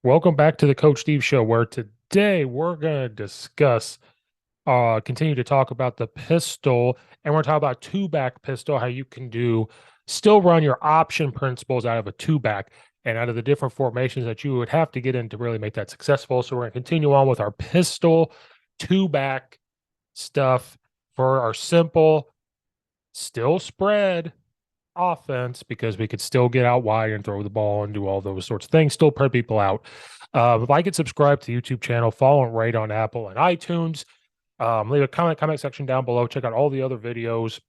Welcome back to the Coach Steve Show, where today we're going to continue to talk about the pistol, and we're going to talk about two-back pistol, how you can still run your option principles out of a two-back and out of the different formations that you would have to get in to really make that successful. So we're going to continue on with our pistol two-back stuff for our simple, still spread offense because we could still get out wide and throw the ball and do all those sorts of things, still put people out. If I could subscribe to the YouTube channel, follow and rate on Apple and iTunes. Leave a comment section down below. Check out all the other videos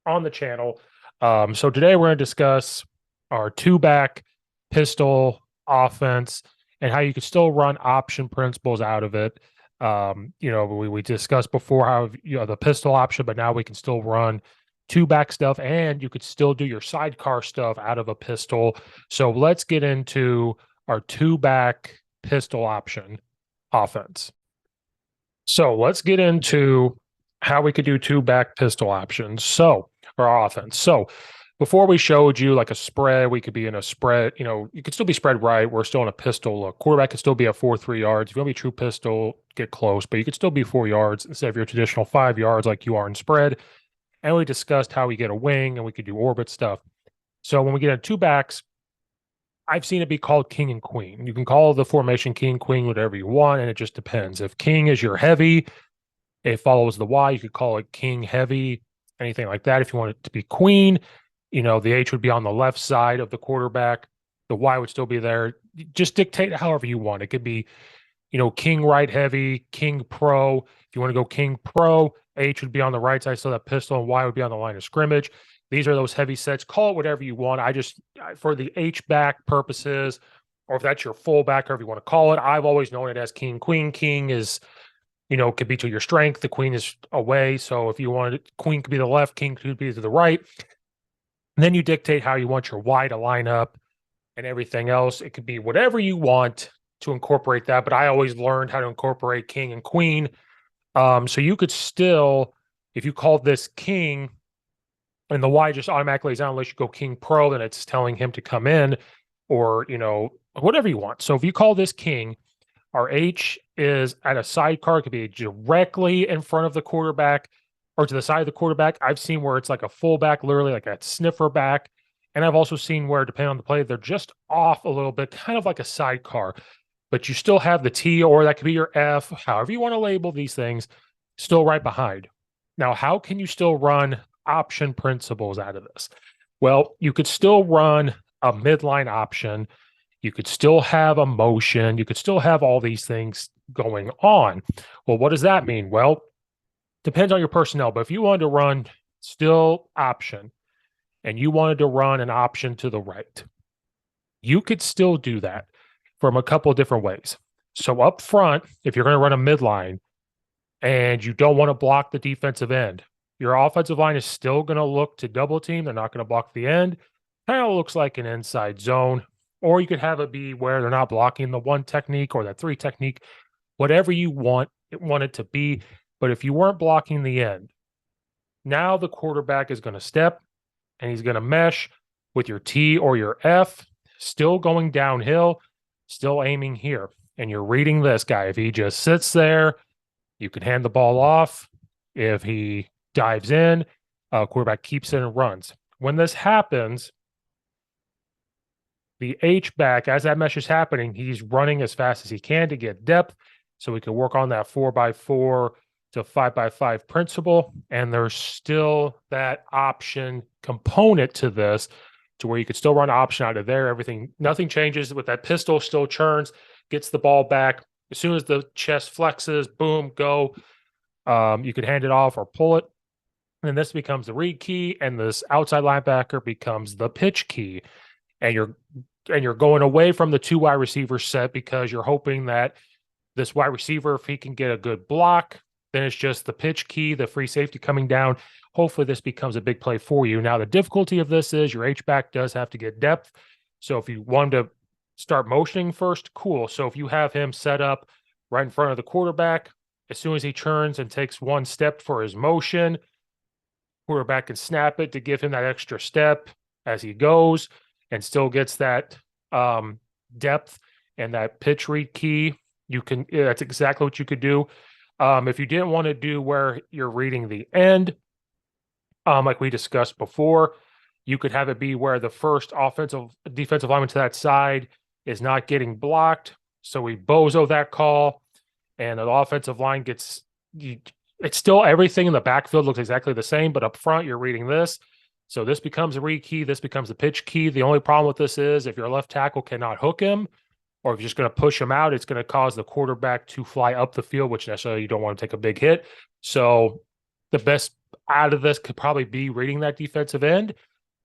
on the channel. So today we're going to discuss our two-back pistol offense and how you can still run option principles out of it. We discussed before how the pistol option, but now we can still run two-back stuff, and you could still do your sidecar stuff out of a pistol. So let's get into our two-back pistol option offense. So let's get into how we could do two-back pistol options. So our offense. So before we showed you like a spread, we could be in a spread, you could still be spread right. We're still in a pistol look. Quarterback could still be at 4-3 yards. If you want to be true pistol, get close, but you could still be 4 yards instead of your traditional 5 yards like you are in spread. And we discussed how we get a wing and we could do orbit stuff. So when we get into two backs, I've seen it be called king and queen. You can call the formation king, queen, whatever you want, and it just depends. If king is your heavy, it follows the Y. You could call it king heavy, anything like that. If you want it to be queen, the H would be on the left side of the quarterback. The Y would still be there. Just dictate however you want. It could be, king right heavy, king pro. If you want to go king pro, H would be on the right side, so that pistol, and Y would be on the line of scrimmage. These are those heavy sets. Call it whatever you want. For the H back purposes, or if that's your full back, however you want to call it, I've always known it as king, queen. King is, could be to your strength. The queen is away. So if you wanted, queen could be the left, king could be to the right. And then you dictate how you want your Y to line up and everything else. It could be whatever you want to incorporate that. But I always learned how to incorporate king and queen. So you could still, if you called this king and the Y just automatically is out, unless you go king pro, then it's telling him to come in or, whatever you want. So if you call this king, our H is at a sidecar. It could be directly in front of the quarterback or to the side of the quarterback. I've seen where it's like a fullback, literally like a sniffer back. And I've also seen where, depending on the play, they're just off a little bit, kind of like a sidecar. But you still have the T, or that could be your F, however you want to label these things, still right behind. Now, how can you still run option principles out of this? Well, you could still run a midline option. You could still have a motion. You could still have all these things going on. Well, what does that mean? Well, depends on your personnel. But if you wanted to run still option and you wanted to run an option to the right, you could still do that from a couple of different ways. So up front, if you're going to run a midline and you don't want to block the defensive end, your offensive line is still going to look to double team. They're not going to block the end. Kind of looks like an inside zone. Or you could have it be where they're not blocking the one technique or that three technique, whatever you want it to be. But if you weren't blocking the end, now the quarterback is going to step and he's going to mesh with your T or your F, still going downhill, still aiming here. And you're reading this guy. If he just sits there, you can hand the ball off. If he dives in, quarterback keeps it and runs. When this happens, the H back, as that mesh is happening, he's running as fast as he can to get depth. So we can work on that 4x4 to 5x5 principle. And there's still that option component to this, to where you could still run option out of there. Nothing changes with that pistol, still churns, gets the ball back. As soon as the chest flexes, boom, go. You could hand it off or pull it. And this becomes the read key, and this outside linebacker becomes the pitch key. And you're going away from the two wide receiver set because you're hoping that this wide receiver, if he can get a good block, then it's just the pitch key, the free safety coming down. Hopefully this becomes a big play for you. Now, the difficulty of this is your H-back does have to get depth. So if you want to start motioning first, cool. So if you have him set up right in front of the quarterback, as soon as he turns and takes one step for his motion, quarterback can snap it to give him that extra step as he goes and still gets that depth and that pitch read key, that's exactly what you could do. If you didn't want to do where you're reading the end, like we discussed before, you could have it be where the first defensive lineman to that side is not getting blocked. So we bozo that call, and the offensive line gets it's still everything in the backfield looks exactly the same, but up front you're reading this. So this becomes a read key, this becomes the pitch key. The only problem with this is if your left tackle cannot hook him, or if you're just going to push him out, it's going to cause the quarterback to fly up the field, which necessarily you don't want to take a big hit. So the best out of this could probably be reading that defensive end.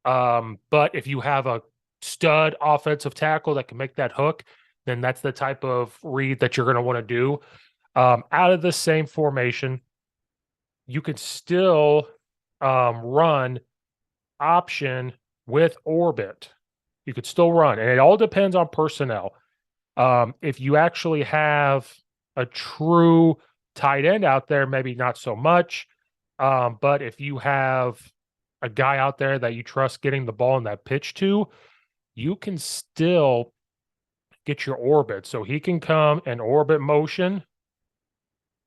But if you have a stud offensive tackle that can make that hook, then that's the type of read that you're going to want to do. Out of the same formation, you could still run option with orbit. You could still run, and it all depends on personnel. If you actually have a true tight end out there, maybe not so much. But if you have a guy out there that you trust getting the ball in that pitch to, you can still get your orbit. So he can come and orbit motion.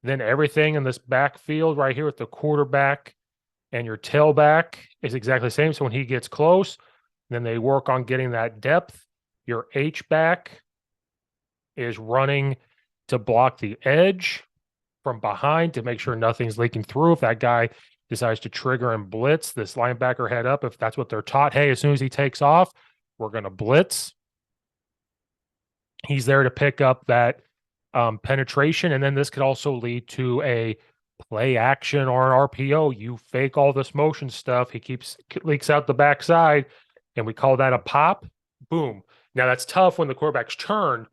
Then everything in this backfield right here with the quarterback and your tailback is exactly the same. So when he gets close, then they work on getting that depth. Your H-back is running to block the edge from behind to make sure nothing's leaking through. If that guy decides to trigger and blitz, this linebacker head up, if that's what they're taught, hey, as soon as he takes off, we're going to blitz. He's there to pick up that penetration. And then this could also lead to a play action or an RPO. You fake all this motion stuff. He leaks out the backside, and we call that a pop. Boom. Now that's tough when the quarterback's turned,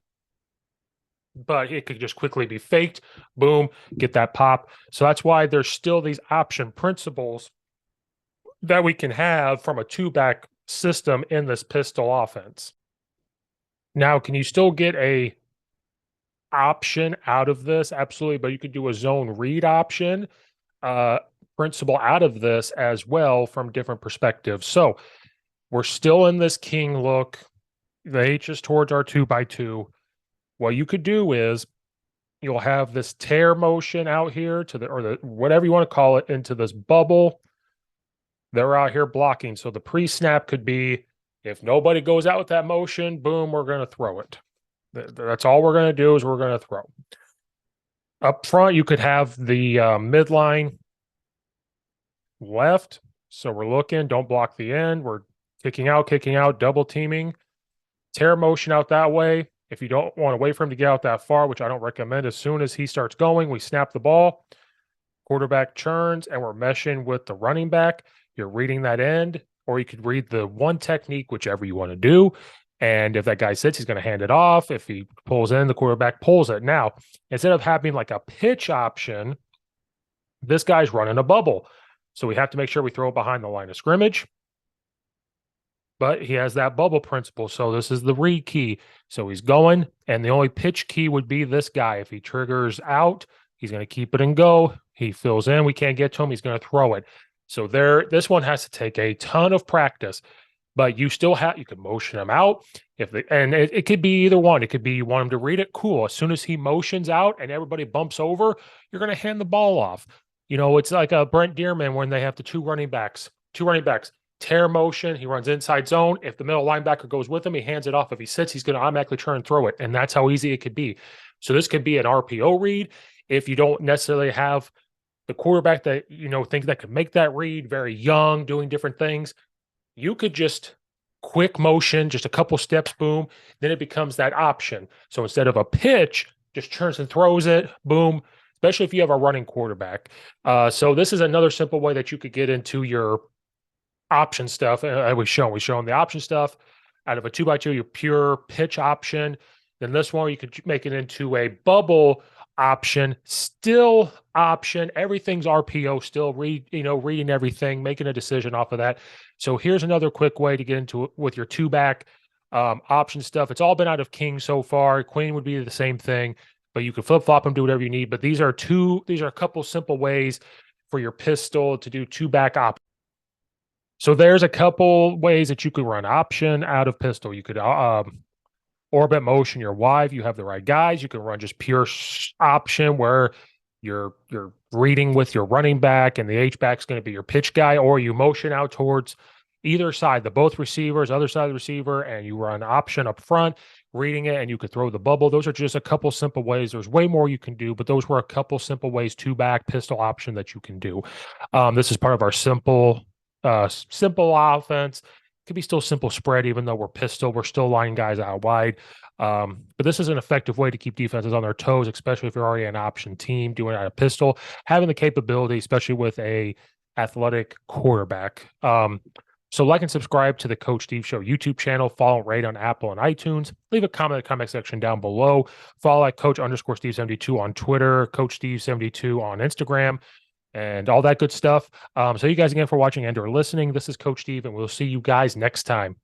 but it could just quickly be faked. Boom, get that pop. So that's why there's still these option principles that we can have from a two-back system in this pistol offense. Now, can you still get a option out of this? Absolutely, but you could do a zone read option principle out of this as well from different perspectives. So we're still in this king look. The H is towards our 2x2. What you could do is you'll have this tear motion out here to the whatever you want to call it into this bubble. They're out here blocking. So the pre-snap could be if nobody goes out with that motion, boom, we're going to throw it. That's all we're going to do is we're going to throw. Up front, you could have the midline left. So we're looking, don't block the end. We're kicking out, double teaming. Tear motion out that way. If you don't want to wait for him to get out that far, which I don't recommend, as soon as he starts going, we snap the ball. Quarterback churns, and we're meshing with the running back. You're reading that end, or you could read the one technique, whichever you want to do. And if that guy sits, he's going to hand it off. If he pulls in, the quarterback pulls it. Now, instead of having like a pitch option, this guy's running a bubble. So we have to make sure we throw it behind the line of scrimmage. But he has that bubble principle. So this is the read key. So he's going, and the only pitch key would be this guy. If he triggers out, he's going to keep it and go. He fills in. We can't get to him. He's going to throw it. So this one has to take a ton of practice, but you still have, you can motion him out. And it could be either one. It could be you want him to read it. Cool. As soon as he motions out and everybody bumps over, you're going to hand the ball off. You know, it's like a Brent Dearman when they have the two running backs. Tear motion, he runs inside zone. If the middle linebacker goes with him, he hands it off. If he sits, he's going to automatically turn and throw it. And that's how easy it could be. So this could be an RPO read. If you don't necessarily have the quarterback that, you know, think that could make that read, very young, doing different things, you could just quick motion, just a couple steps, boom. Then it becomes that option. So instead of a pitch, just turns and throws it, boom, especially if you have a running quarterback. So this is another simple way that you could get into your option stuff. We've shown the option stuff out of a 2x2, your pure pitch option. Then this one, you could make it into a bubble option, still option. Everything's RPO, still reading everything, making a decision off of that. So here's another quick way to get into it with your two-back option stuff. It's all been out of king so far. Queen would be the same thing, but you can flip-flop them, do whatever you need. But these are a couple simple ways for your pistol to do two-back option. So there's a couple ways that you could run option out of pistol. You could orbit motion, you're wide, you have the right guys. You can run just pure option where you're reading with your running back and the H back's going to be your pitch guy, or you motion out towards either side, the both receivers, other side of the receiver, and you run option up front, reading it, and you could throw the bubble. Those are just a couple simple ways. There's way more you can do, but those were a couple simple ways, two back pistol option that you can do. This is part of our simple offense. Could be still simple spread, even though we're pistol, we're still lining guys out wide. But this is an effective way to keep defenses on their toes, especially if you're already an option team doing it out of pistol, having the capability, especially with a athletic quarterback. So like and subscribe to the Coach Steve Show YouTube channel. Follow and rate on Apple and iTunes. Leave a comment in the comment section down below. Follow at Coach_Steve72 on Twitter, Coach Steve72 on Instagram, and all that good stuff. So you guys again for watching and or listening. This is Coach Steve, and we'll see you guys next time.